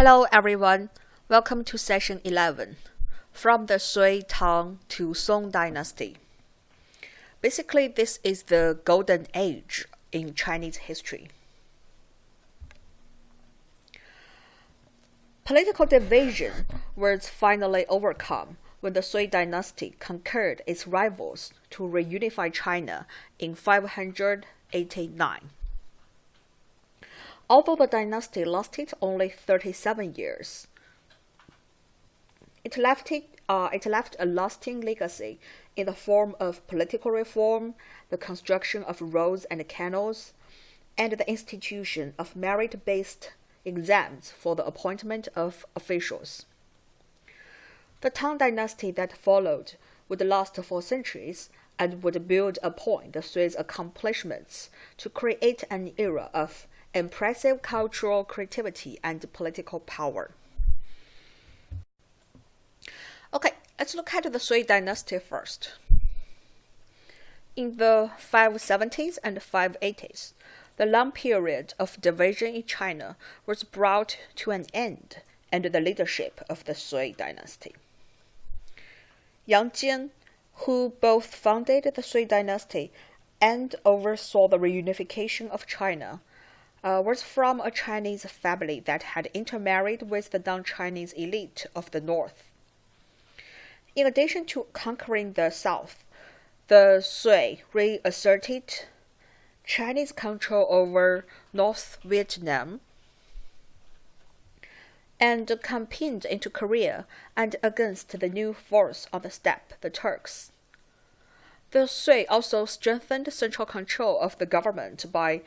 Hello everyone, welcome to session 11, from the Sui Tang to Song Dynasty. Basically, this is the golden age in Chinese history. Political division was finally overcome when the Sui dynasty conquered its rivals to reunify China in 589. Although the dynasty lasted only 37 years, it left a lasting legacy in the form of political reform, the construction of roads and canals, and the institution of merit-based exams for the appointment of officials. The Tang dynasty that followed would last for centuries and would build upon the Sui's accomplishments to create an era of impressive cultural creativity and political power. Okay, let's look at the Sui dynasty first. In the 570s and 580s, the long period of division in China was brought to an end under the leadership of the Sui dynasty. Yang Jian, who both founded the Sui dynasty and oversaw the reunification of China, was from a Chinese family that had intermarried with the non-Chinese elite of the north. In addition to conquering the south, the Sui reasserted Chinese control over North Vietnam and campaigned into Korea and against the new force on the steppe, the Turks. The Sui also strengthened central control of the government by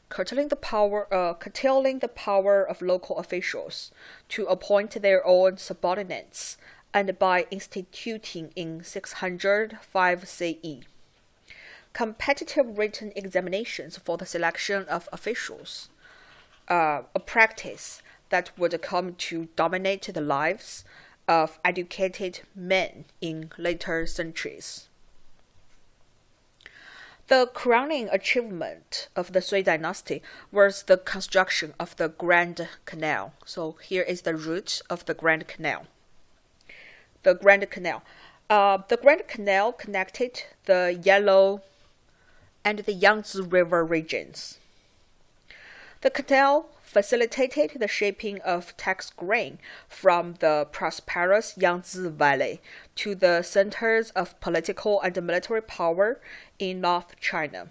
curtailing the power of local officials to appoint their own subordinates, and by instituting in 605 CE competitive written examinations for the selection of officials, a practice that would come to dominate the lives of educated men in later centuries. The crowning achievement of the Sui dynasty was the construction of the Grand Canal. So here is the route of the Grand Canal. The Grand Canal connected the Yellow and the Yangtze River regions. The canal facilitated the shipping of tax grain from the prosperous Yangtze Valley to the centers of political and military power in North China.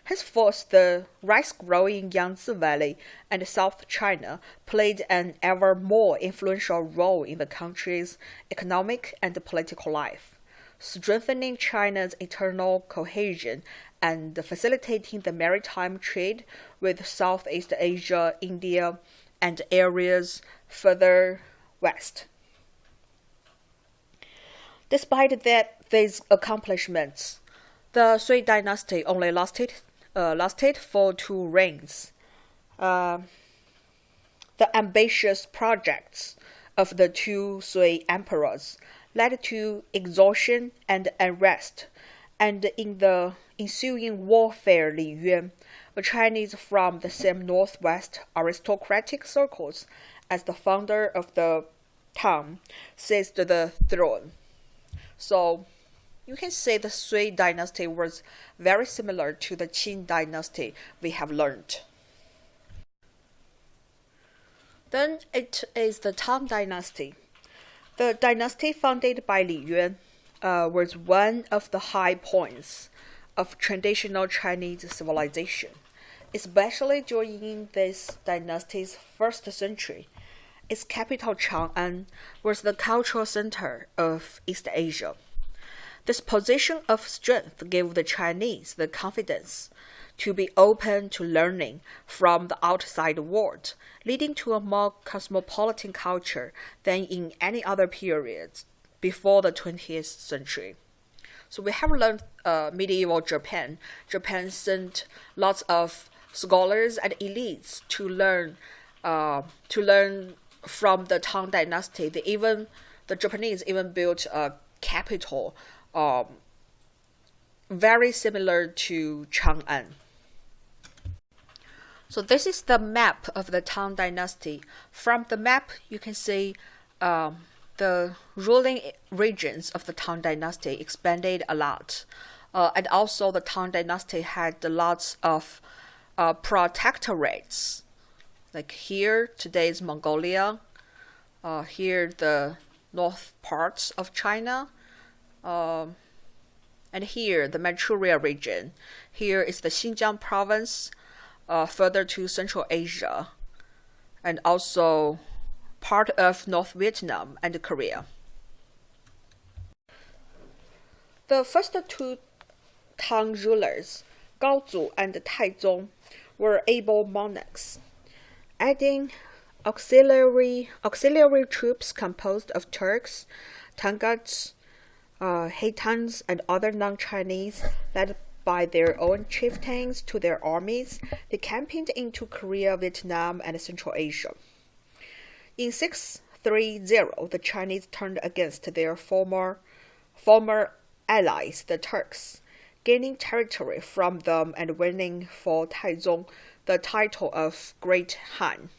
Henceforth, the rice-growing Yangtze Valley and South China played an ever more influential role in the country's economic and political life, strengthening China's internal cohesion and facilitating the maritime trade with Southeast Asia, India, and areas further west. Despite these accomplishments, the Sui dynasty only lasted for 2 reigns. The ambitious projects of the 2 Sui emperors led to exhaustion and unrest, and in the ensuing warfare Li Yuan, a Chinese from the same northwest aristocratic circles as the founder of the Tang, seized the throne. So you can say the Sui dynasty was very similar to the Qin dynasty we have learned. Then it is the Tang dynasty. The dynasty founded by Li Yuan was one of the high points of traditional Chinese civilization, especially during this dynasty's first century. Its capital Chang'an was the cultural center of East Asia. This position of strength gave the Chinese the confidence to be open to learning from the outside world, leading to a more cosmopolitan culture than in any other period before the 20th century. So we have learned medieval Japan. Japan sent lots of scholars and elites to learn from the Tang dynasty. The Japanese even built a capital very similar to Chang'an. So this is the map of the Tang Dynasty. From the map, you can see the ruling regions of the Tang Dynasty expanded a lot. And also the Tang Dynasty had lots of protectorates. Like here, today's Mongolia. Here, the north parts of China. And here, the Manchuria region. Here is the Xinjiang province, further to Central Asia, and also part of North Vietnam and Korea. The first two Tang rulers, Gaozu and Taizong, were able monarchs, adding auxiliary troops composed of Turks, Tanguts, Haitans, and other non-Chinese, led by their own chieftains to their armies. They campaigned into Korea, Vietnam, and Central Asia. In 630, the Chinese turned against their former allies, the Turks, gaining territory from them and winning for Taizong the title of Great Han.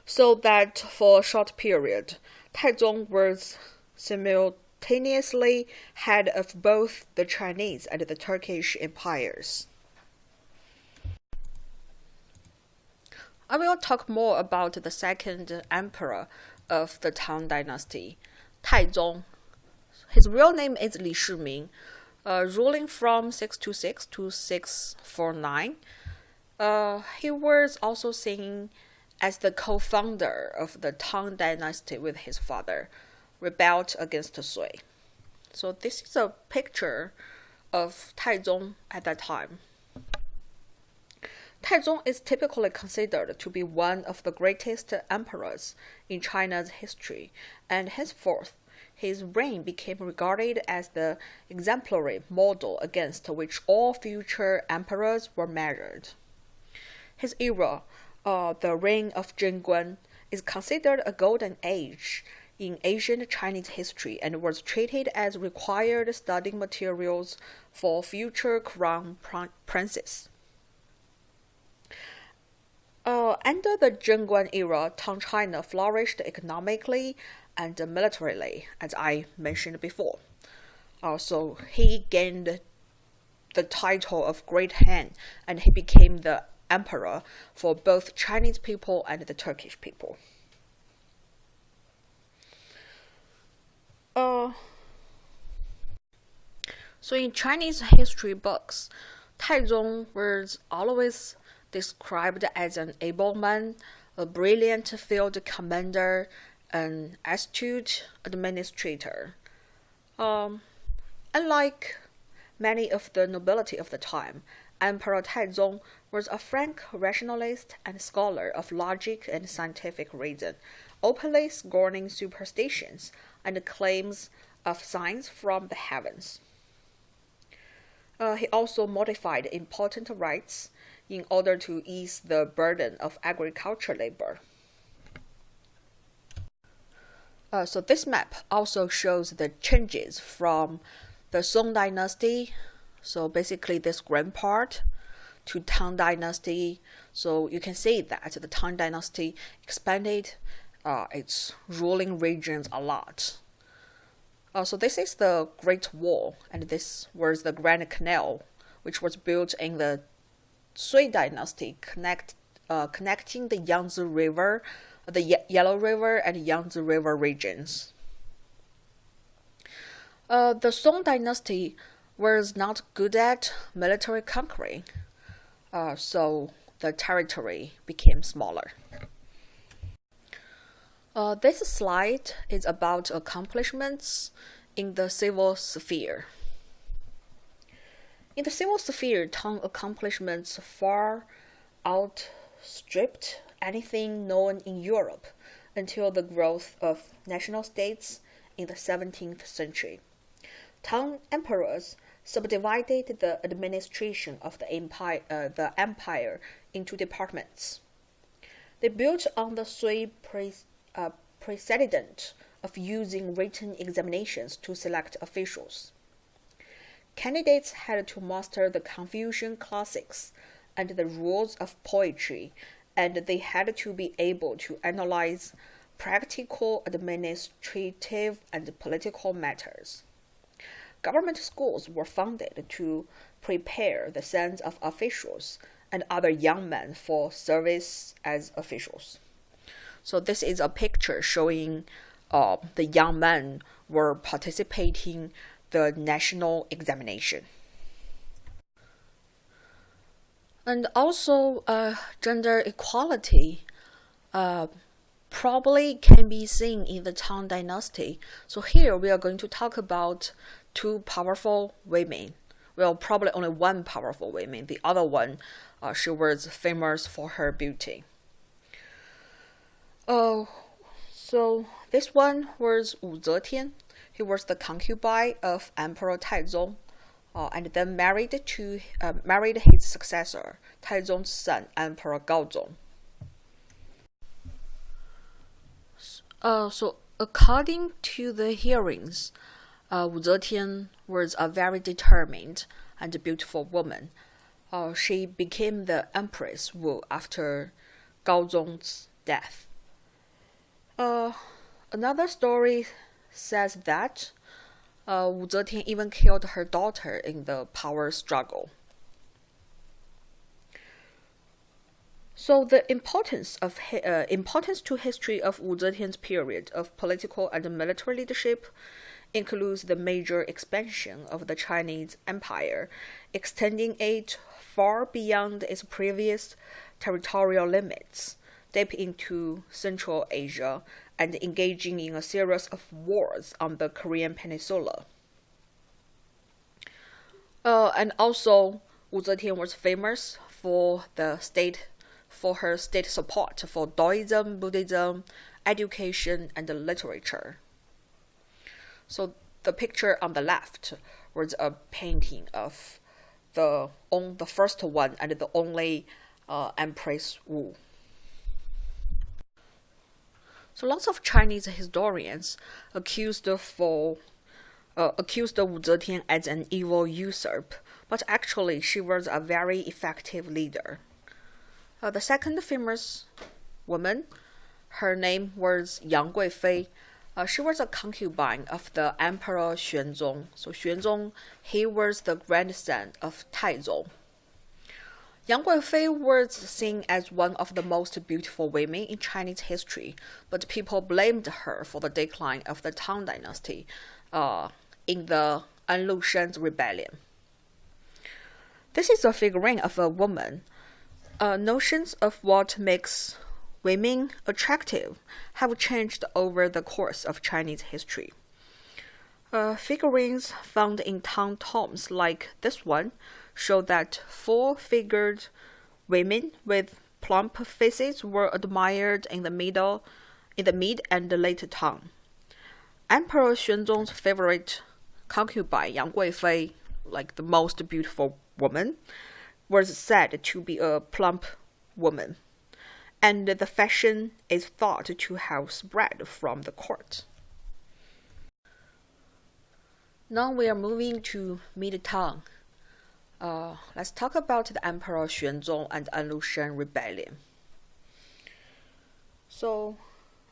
So that for a short period, Taizong was simultaneously head of both the Chinese and the Turkish empires. I will talk more about the second emperor of the Tang Dynasty, Taizong. His real name is Li Shiming, ruling from 626 to 649. He was also seen as the co-founder of the Tang Dynasty with his father, rebelled against Sui. So this is a picture of Taizong at that time. Taizong is typically considered to be one of the greatest emperors in China's history, and henceforth his reign became regarded as the exemplary model against which all future emperors were measured. His era, the reign of Zhenguan, is considered a golden age in ancient Chinese history and was treated as required study materials for future crown princes. Under the Zhenguan era, Tang China flourished economically and militarily, as I mentioned before. So he gained the title of Great Han, and he became the emperor for both Chinese people and the Turkish people. So in Chinese history books, Taizong was always described as an able man, a brilliant field commander, an astute administrator. Unlike many of the nobility of the time, Emperor Taizong was a frank rationalist and scholar of logic and scientific reason, openly scorning superstitions and claims of signs from the heavens. He also modified important rites in order to ease the burden of agriculture labor. So this map also shows the changes from the Song Dynasty, so basically this grand part, to Tang Dynasty. So you can see that the Tang Dynasty expanded its ruling regions a lot. So this is the Great Wall, and this was the Grand Canal, which was built in the Sui Dynasty, connecting the Yangtze River, the Yellow River, and Yangtze River regions. The Song Dynasty was not good at military conquering, so the territory became smaller. This slide is about accomplishments in the civil sphere. In the civil sphere, Tang accomplishments far outstripped anything known in Europe until the growth of national states in the 17th century. Tang emperors subdivided the administration of the empire into departments. They built on the Sui precedent of using written examinations to select officials. Candidates had to master the Confucian classics and the rules of poetry, and they had to be able to analyze practical, administrative, and political matters. Government schools were founded to prepare the sons of officials and other young men for service as officials. So this is a picture showing the young men were participating the national examination. And also, gender equality probably can be seen in the Tang Dynasty. So here we are going to talk about two powerful women. Well, probably only one powerful woman. The other one, she was famous for her beauty. So this one was Wu Zetian. He was the concubine of Emperor Taizong, and then married his successor, Taizong's son, Emperor Gaozong. So according to the hearings, Wu Zetian was a very determined and beautiful woman. She became the Empress Wu after Gaozong's death. Another story says that Wu Zetian even killed her daughter in the power struggle. So the importance to history of Wu Zetian's period of political and military leadership includes the major expansion of the Chinese Empire, extending it far beyond its previous territorial limits, deep into Central Asia, and engaging in a series of wars on the Korean Peninsula. And also, Wu Zetian was famous for her state support for Daoism, Buddhism, education, and literature. So the picture on the left was a painting of the first one and the only Empress Wu. So lots of Chinese historians accused Wu Zetian as an evil usurper, but actually she was a very effective leader. The second famous woman, her name was Yang Guifei. She was a concubine of the Emperor Xuanzong. So Xuanzong, he was the grandson of Taizong. Yang Guifei was seen as one of the most beautiful women in Chinese history, but people blamed her for the decline of the Tang Dynasty in the Anlu Shan's rebellion. This is a figurine of a woman. Notions of what makes women attractive have changed over the course of Chinese history. Figurines found in Tang tombs like this one show that full-figured women with plump faces were admired in the mid and late Tang. Emperor Xuanzong's favorite concubine, Yang Guifei, like the most beautiful woman, was said to be a plump woman, and the fashion is thought to have spread from the court. Now we are moving to mid-Tang. Let's talk about the Emperor Xuanzong and Anlu Shan rebellion. So,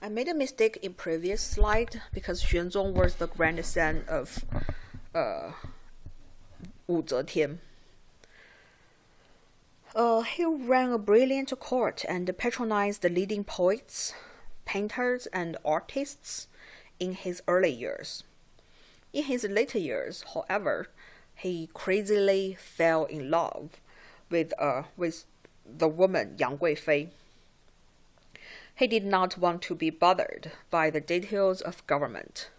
I made a mistake in previous slide because Xuanzong was the grandson of Wu Zetian. He ran a brilliant court and patronized the leading poets, painters, and artists in his early years. In his later years, however, he crazily fell in love with the woman Yang Guifei. He did not want to be bothered by the details of government.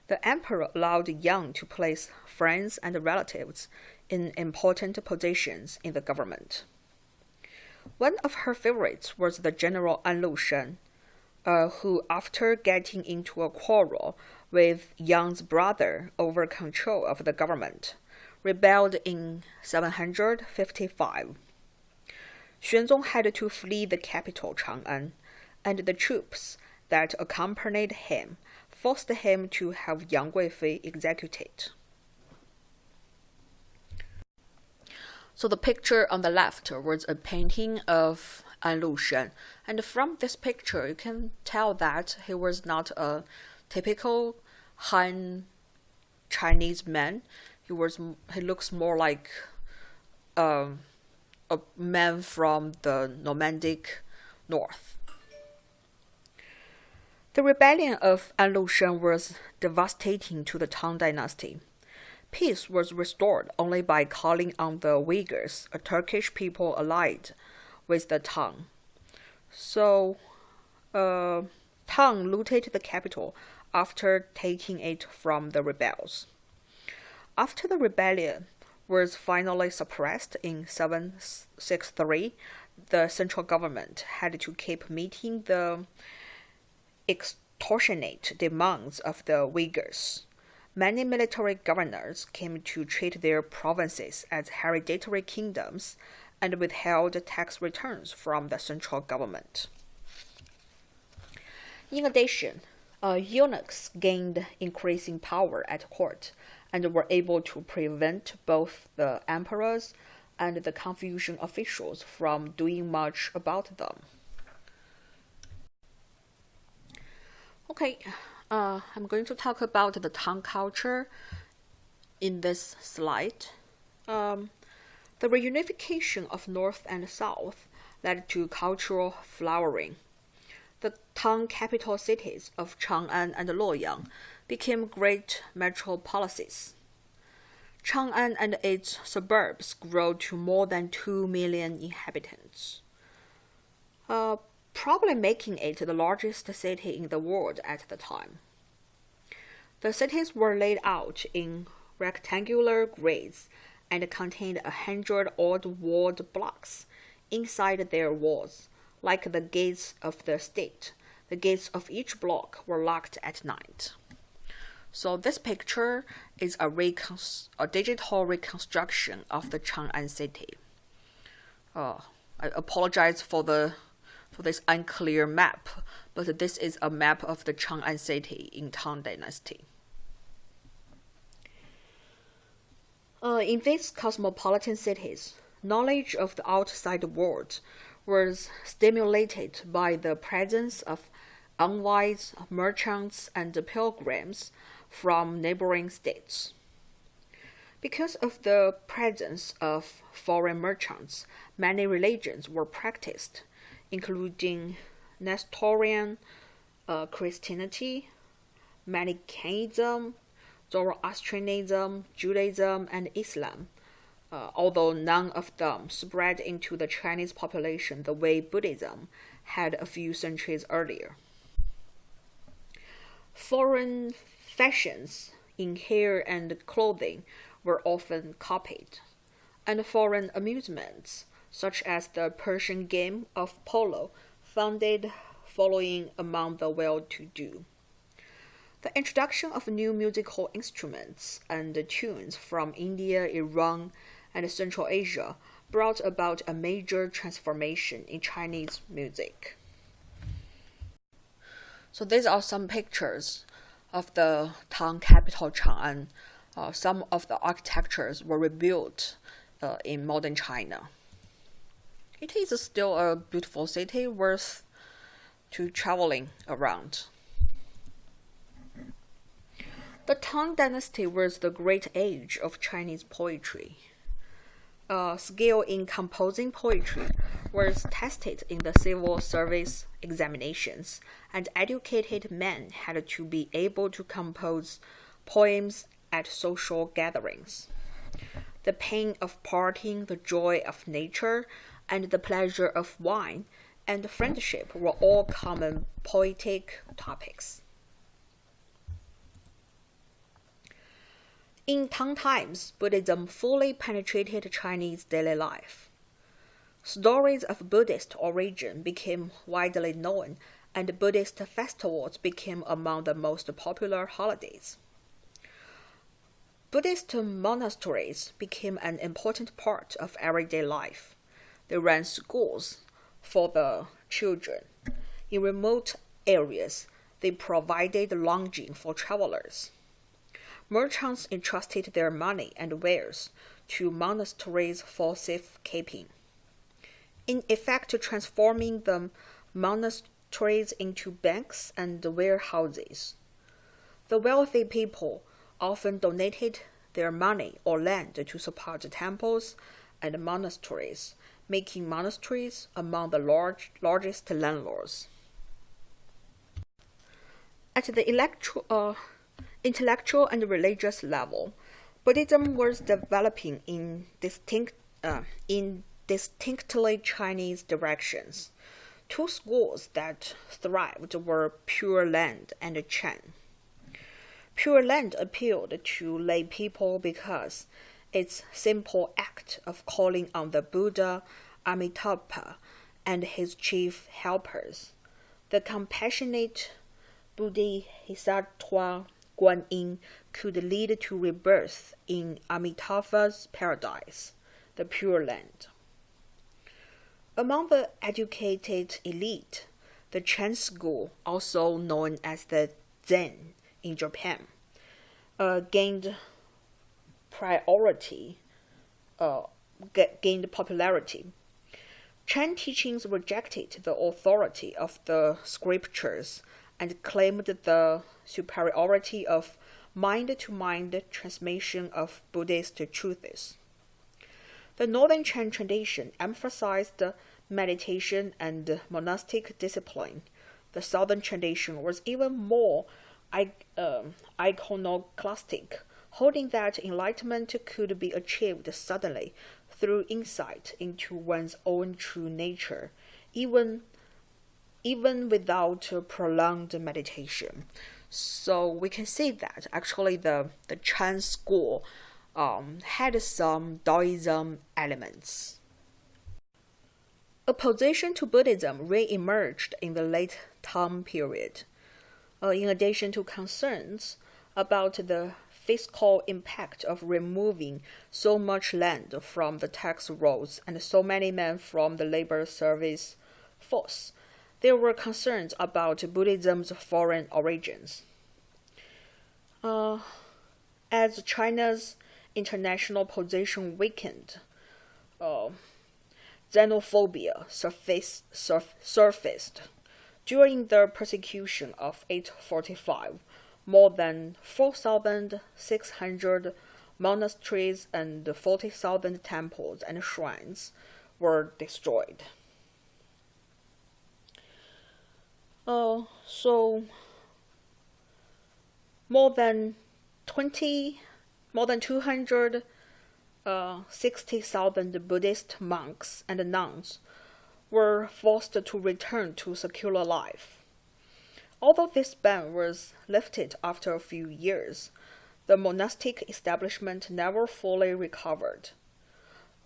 The emperor allowed Yang to place friends and relatives in important positions in the government. One of her favorites was the general Anlu Shan, who, after getting into a quarrel with Yang's brother over control of the government, rebelled in 755. Xuanzong had to flee the capital Chang'an, and the troops that accompanied him forced him to have Yang Guifei executed. So the picture on the left was a painting of An Lushen, and from this picture you can tell that he was not a typical Han Chinese man. He looks more like a man from the Normandic north. The rebellion of An Lushen was devastating to the Tang Dynasty. Peace was restored only by calling on the Uyghurs, a Turkish people allied with the Tang. So, Tang looted the capital after taking it from the rebels. After the rebellion was finally suppressed in 763, the central government had to keep meeting the extortionate demands of the Uyghurs. Many military governors came to treat their provinces as hereditary kingdoms and withheld tax returns from the central government. In addition, eunuchs gained increasing power at court and were able to prevent both the emperors and the Confucian officials from doing much about them. Okay, I'm going to talk about the Tang culture in this slide. The reunification of North and South led to cultural flowering. The Tang capital cities of Chang'an and Luoyang became great metropolises. Chang'an and its suburbs grew to more than 2 million inhabitants, probably making it the largest city in the world at the time. The cities were laid out in rectangular grids and contained 100 odd-walled blocks inside their walls, like the gates of the state. The gates of each block were locked at night. So this picture is a digital reconstruction of the Chang'an city. I apologize for this unclear map, but this is a map of the Chang'an city in Tang Dynasty. In these cosmopolitan cities, knowledge of the outside world was stimulated by the presence of envoys, merchants, and pilgrims from neighboring states. Because of the presence of foreign merchants, many religions were practiced, including Nestorian Christianity, Manichaeism, Zoroastrianism, Judaism, and Islam, although none of them spread into the Chinese population the way Buddhism had a few centuries earlier. Foreign fashions in hair and clothing were often copied, and foreign amusements, such as the Persian game of polo, found following among the well-to-do. The introduction of new musical instruments and tunes from India, Iran, and Central Asia brought about a major transformation in Chinese music. So these are some pictures of the Tang capital Chang'an. Some of the architectures were rebuilt in modern China. It is still a beautiful city worth to traveling around. The Tang Dynasty was the great age of Chinese poetry. Skill in composing poetry was tested in the civil service examinations, and educated men had to be able to compose poems at social gatherings. The pain of parting, the joy of nature, and the pleasure of wine and friendship were all common poetic topics. In Tang times, Buddhism fully penetrated Chinese daily life. Stories of Buddhist origin became widely known, and Buddhist festivals became among the most popular holidays. Buddhist monasteries became an important part of everyday life. They ran schools for the children. In remote areas, they provided lodging for travelers. Merchants entrusted their money and wares to monasteries for safekeeping, in effect transforming the monasteries into banks and warehouses. The wealthy people often donated their money or land to support temples and monasteries, making monasteries among the largest landlords. At the intellectual and religious level, Buddhism was developing in distinctly Chinese directions. Two schools that thrived were Pure Land and Chan. Pure Land appealed to lay people because its simple act of calling on the Buddha Amitabha and his chief helpers, the compassionate Bodhisattva Guan Yin, could lead to rebirth in Amitabha's paradise, the Pure Land. Among the educated elite, the Chan school, also known as the Zen in Japan, gained popularity. Chan teachings rejected the authority of the scriptures and claimed the superiority of mind-to-mind transmission of Buddhist truths. The Northern Chan tradition emphasized meditation and monastic discipline. The Southern tradition was even more iconoclastic, holding that enlightenment could be achieved suddenly through insight into one's own true nature, even without prolonged meditation. So we can see that actually the Chan school had some Taoism elements. Opposition to Buddhism re-emerged in the late Tang period. In addition to concerns about the fiscal impact of removing so much land from the tax rolls and so many men from the labor service force, there were concerns about Buddhism's foreign origins. As China's international position weakened, xenophobia surfaced. During the persecution of 845, more than 4,600 monasteries and 40,000 temples and shrines were destroyed. So more than 260,000 Buddhist monks and nuns were forced to return to secular life. Although this ban was lifted after a few years, the monastic establishment never fully recovered.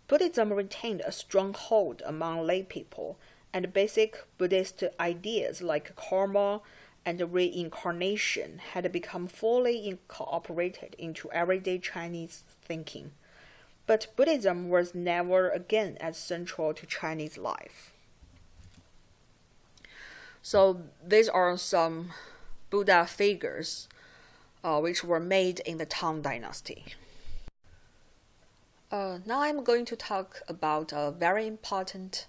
Buddhism retained a strong hold among lay people, and basic Buddhist ideas like karma and reincarnation had become fully incorporated into everyday Chinese thinking. But Buddhism was never again as central to Chinese life. So these are some Buddha figures which were made in the Tang Dynasty. Now I'm going to talk about a very important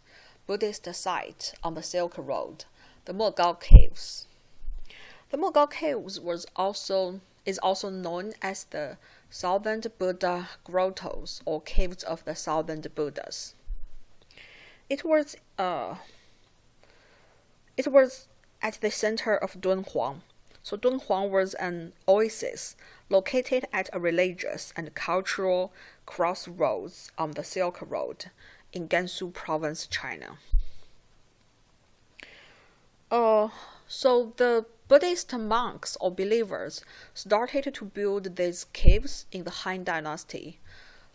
Buddhist site on the Silk Road, the Mogao Caves. The Mogao Caves is also known as the Southern Buddha Grottos or Caves of the Southern Buddhas. It was at the center of Dunhuang. So Dunhuang was an oasis located at a religious and cultural crossroads on the Silk Road in Gansu Province, China. So the Buddhist monks or believers started to build these caves in the Han Dynasty,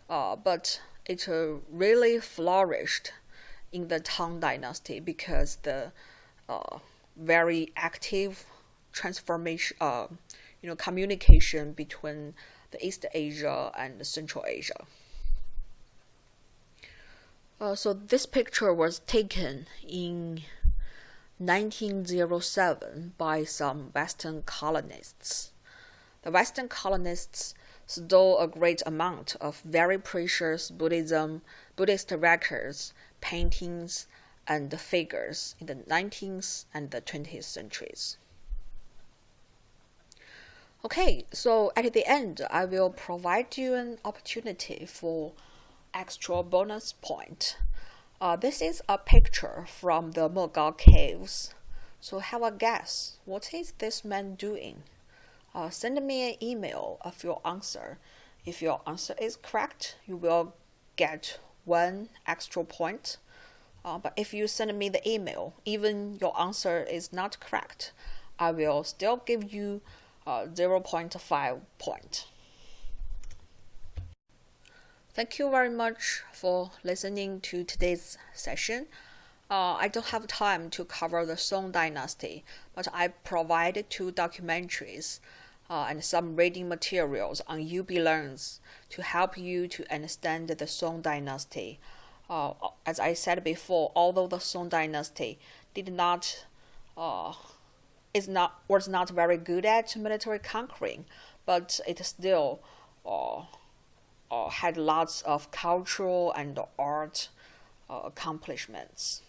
but it really flourished in the Tang Dynasty because the very active transformation, communication between the East Asia and Central Asia. So this picture was taken in 1907 by some Western colonists. The Western colonists stole a great amount of very precious Buddhist records, paintings, and figures in the 19th and the 20th centuries. Okay, so at the end, I will provide you an opportunity for extra bonus point. This is a picture from the Mogao Caves. So have a guess. What is this man doing? Send me an email of your answer. If your answer is correct, you will get 1 extra point. But if you send me the email, even your answer is not correct, I will still give you 0.5 point. Thank you very much for listening to today's session. I don't have time to cover the Song Dynasty, but I provided 2 documentaries and some reading materials on UB Learns to help you to understand the Song Dynasty. As I said before, although the Song Dynasty was not very good at military conquering, but it still had lots of cultural and art accomplishments.